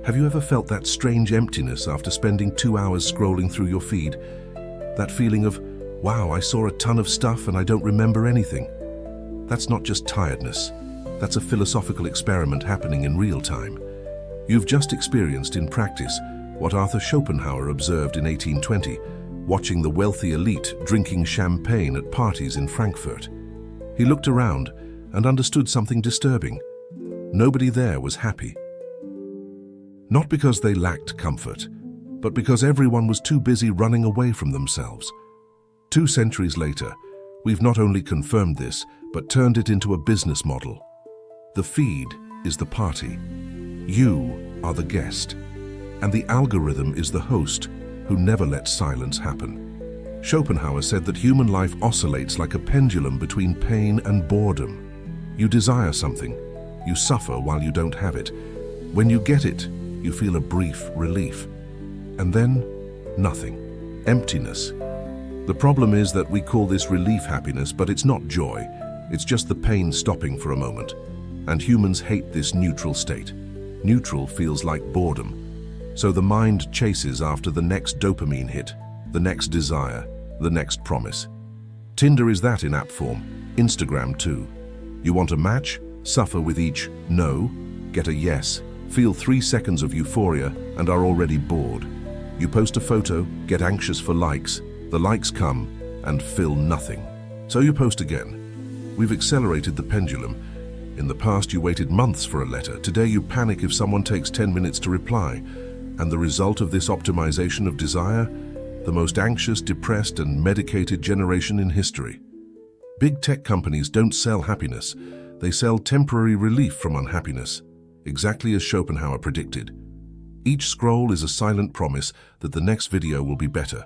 Have you ever felt that strange emptiness after spending 2 hours scrolling through your feed? That feeling of, wow, I saw a ton of stuff and I don't remember anything. That's not just tiredness. That's a philosophical experiment happening in real time. You've just experienced in practice what Arthur Schopenhauer observed in 1820, watching the wealthy elite drinking champagne at parties in Frankfurt. He looked around and understood something disturbing. Nobody there was happy. Not because they lacked comfort, but because everyone was too busy running away from themselves. 2 centuries later, we've not only confirmed this, but turned it into a business model. The feed is the party. You are the guest. And the algorithm is the host who never lets silence happen. Schopenhauer said that human life oscillates like a pendulum between pain and boredom. You desire something. You suffer while you don't have it. When you get it, you feel a brief relief. And then, nothing. Emptiness. The problem is that we call this relief happiness, but it's not joy. It's just the pain stopping for a moment. And humans hate this neutral state. Neutral feels like boredom. So the mind chases after the next dopamine hit, the next desire, the next promise. Tinder is that in app form, Instagram too. You want a match? Suffer with each no, get a yes, feel 3 seconds of euphoria and are already bored. You post a photo, get anxious for likes, the likes come and fill nothing. So you post again. We've accelerated the pendulum. In the past you waited months for a letter. Today you panic if someone takes 10 minutes to reply. And the result of this optimization of desire? The most anxious, depressed, and medicated generation in history. Big tech companies don't sell happiness. They sell temporary relief from unhappiness, exactly as Schopenhauer predicted. Each scroll is a silent promise that the next video will be better.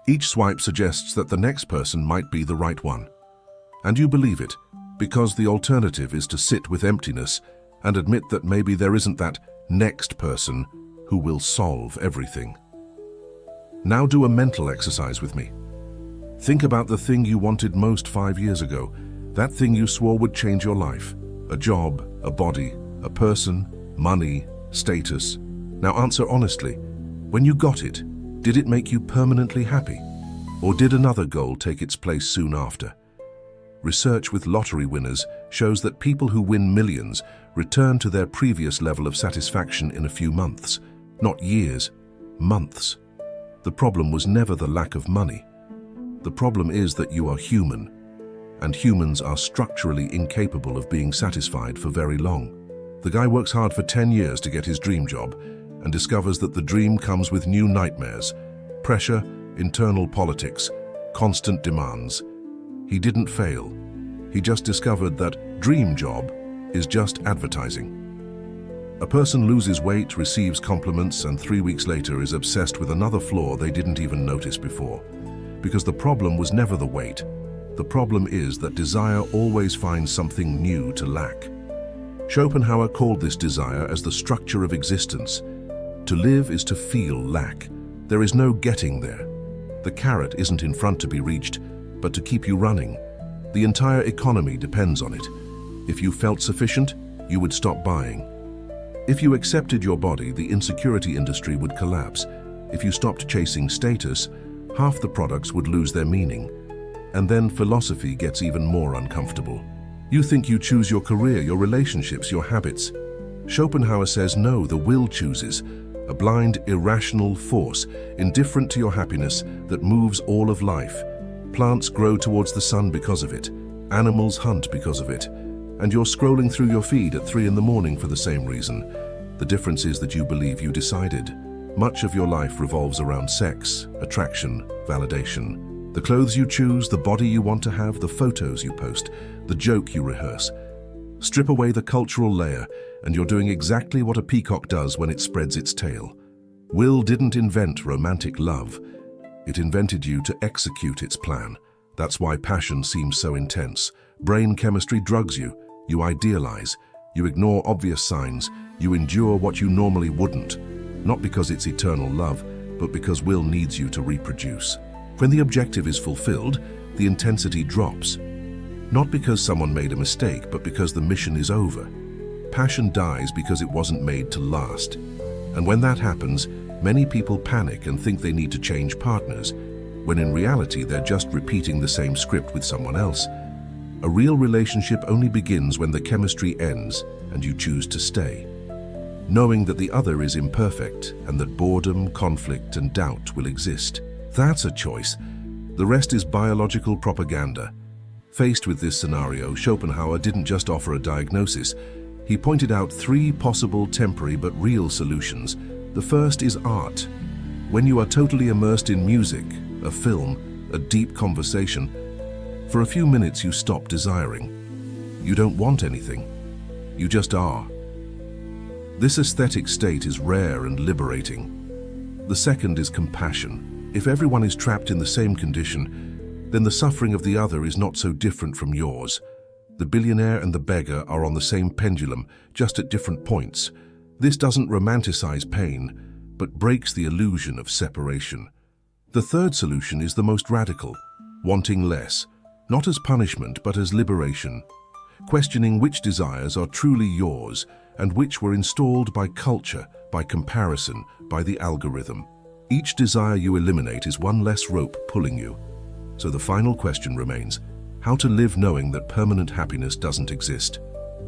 Each swipe suggests that the next person might be the right one. And you believe it, because the alternative is to sit with emptiness and admit that maybe there isn't that next person who will solve everything. Now do a mental exercise with me. Think about the thing you wanted most 5 years ago, that thing you swore would change your life. A job, a body, a person, money, status. Now answer honestly. When you got it, did it make you permanently happy? Or did another goal take its place soon after? Research with lottery winners shows that people who win millions return to their previous level of satisfaction in a few months. Not years, months. The problem was never the lack of money. The problem is that you are human, and humans are structurally incapable of being satisfied for very long. The guy works hard for 10 years to get his dream job and discovers that the dream comes with new nightmares, pressure, internal politics, constant demands. He didn't fail. He just discovered that dream job is just advertising. A person loses weight, receives compliments, and 3 weeks later is obsessed with another flaw they didn't even notice before. Because the problem was never the weight. The problem is that desire always finds something new to lack. Schopenhauer called this desire as the structure of existence. To live is to feel lack. There is no getting there. The carrot isn't in front to be reached, but to keep you running. The entire economy depends on it. If you felt sufficient, you would stop buying. If you accepted your body, the insecurity industry would collapse. If you stopped chasing status, half the products would lose their meaning. And then philosophy gets even more uncomfortable. You think you choose your career, your relationships, your habits. Schopenhauer says no, the will chooses, a blind, irrational force, indifferent to your happiness, that moves all of life. Plants grow towards the sun because of it. Animals hunt because of it. And you're scrolling through your feed at 3 in the morning for the same reason. The difference is that you believe you decided. Much of your life revolves around sex, attraction, validation. The clothes you choose, the body you want to have, the photos you post, the joke you rehearse. Strip away the cultural layer, and you're doing exactly what a peacock does when it spreads its tail. Will didn't invent romantic love. It invented you to execute its plan. That's why passion seems so intense. Brain chemistry drugs you. You idealize. You ignore obvious signs. You endure what you normally wouldn't. Not because it's eternal love, but because will needs you to reproduce. When the objective is fulfilled, the intensity drops. Not because someone made a mistake, but because the mission is over. Passion dies because it wasn't made to last. And when that happens, many people panic and think they need to change partners, when in reality they're just repeating the same script with someone else. A real relationship only begins when the chemistry ends and you choose to stay, knowing that the other is imperfect and that boredom, conflict, and doubt will exist. That's a choice. The rest is biological propaganda. Faced with this scenario, Schopenhauer didn't just offer a diagnosis. He pointed out 3 possible temporary but real solutions. The first is art. When you are totally immersed in music, a film, a deep conversation, for a few minutes you stop desiring. You don't want anything. You just are. This aesthetic state is rare and liberating. The second is compassion. If everyone is trapped in the same condition, then the suffering of the other is not so different from yours. The billionaire and the beggar are on the same pendulum, just at different points. This doesn't romanticize pain, but breaks the illusion of separation. The third solution is the most radical, wanting less, not as punishment but as liberation, questioning which desires are truly yours and which were installed by culture, by comparison, by the algorithm. Each desire you eliminate is one less rope pulling you. So the final question remains, how to live knowing that permanent happiness doesn't exist.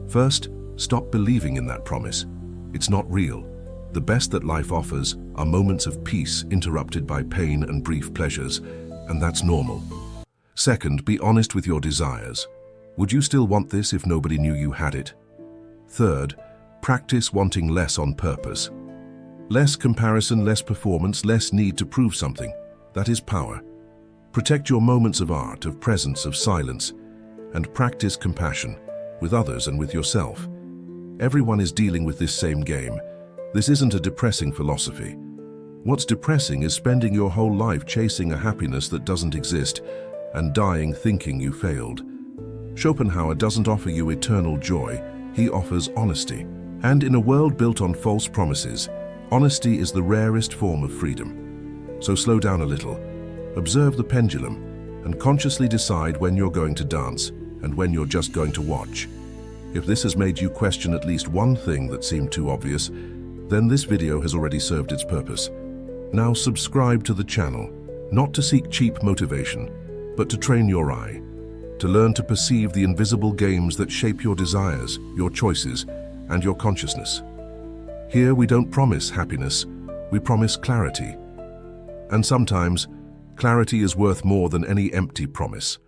First, stop believing in that promise. It's not real. The best that life offers are moments of peace interrupted by pain and brief pleasures, and that's normal. Second, be honest with your desires. Would you still want this if nobody knew you had it? Third, practice wanting less on purpose. Less comparison, less performance, less need to prove something. That is power. Protect your moments of art, of presence, of silence, and practice compassion with others and with yourself. Everyone is dealing with this same game. This isn't a depressing philosophy. What's depressing is spending your whole life chasing a happiness that doesn't exist and dying thinking you failed. Schopenhauer doesn't offer you eternal joy, he offers honesty. And in a world built on false promises, honesty is the rarest form of freedom. So slow down a little. Observe the pendulum and consciously decide when you're going to dance and when you're just going to watch. If this has made you question at least one thing that seemed too obvious, then this video has already served its purpose. Now subscribe to the channel, not to seek cheap motivation, but to train your eye, to learn to perceive the invisible games that shape your desires, your choices, and your consciousness. Here we don't promise happiness, we promise clarity. And sometimes, clarity is worth more than any empty promise.